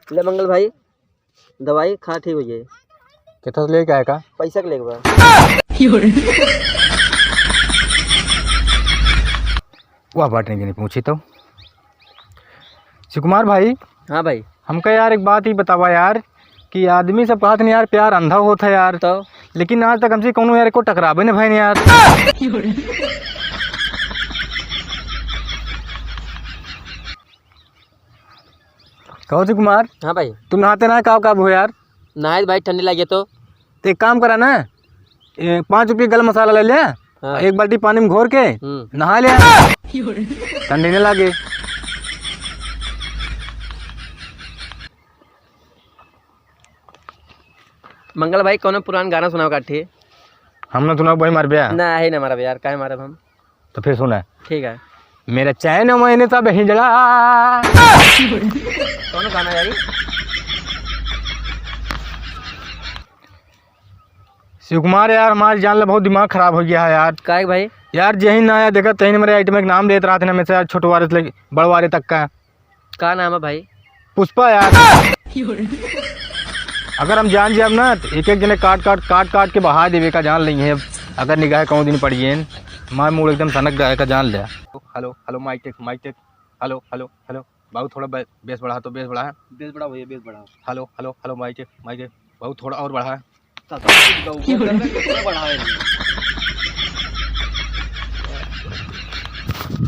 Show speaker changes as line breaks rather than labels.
ले मंगल भाई दवाई खा ठीक हो जाए।
कितना ले के आएगा?
पैसा के लेके बा।
वह बात नहीं पूछी तो शिवकुमार भाई।
हाँ भाई।
हमका यार एक बात ही बतावा यार कि आदमी सब कहत नहीं यार प्यार अंधा होता है यार,
तो
लेकिन आज तक हमसे कौन यार को टकराबे न भाई ने यार। कहो शिवकुमार।
हाँ भाई।
तुम नहाते ना कब हो यार?
नहाए भाई ठंडी लगे तो
एक काम करा ना, 5 रुपये गरम मसाला ले लिया।
हाँ।
एक बाल्टी पानी में घोर के नहा लिया, ठंडी नहीं लगे।
मंगल भाई कौन पुराना गाना सुनाओ काठी?
हमने सुना भाई मार बिया
ना है ना मारा यार, काहे मारब हम?
तो फिर सुना
ठीक है।
मेरा चैन मैंने सब हिजड़ा।
कौन गाना यार?
शिवकुमार यार हमारी जान ला बहुत दिमाग खराब हो गया है यार।
काहे भाई?
यार जही ना आया देखा तही मेरे आइटम का नाम लेते रहा था ना, मैं से यार छोटे वाले से बड़े वाले तक का।
का नाम है भाई?
पुष्पा यार। अगर हम जान जाए ना तो एक एक जने काट के बहा देवे का जान नहीं है। अगर निगाह कौन दिन पड़ी है मार मूड एकदम सनक गए का जान लिया। Hello hello mic check hello hello hello बाबू थोड़ा बेस बढ़ा, तो बेस बढ़ा,
बेस बड़ा भैया, बेस बड़ा।
Hello hello hello mic check बाबू थोड़ा और बढ़ा।
बढ़ा है।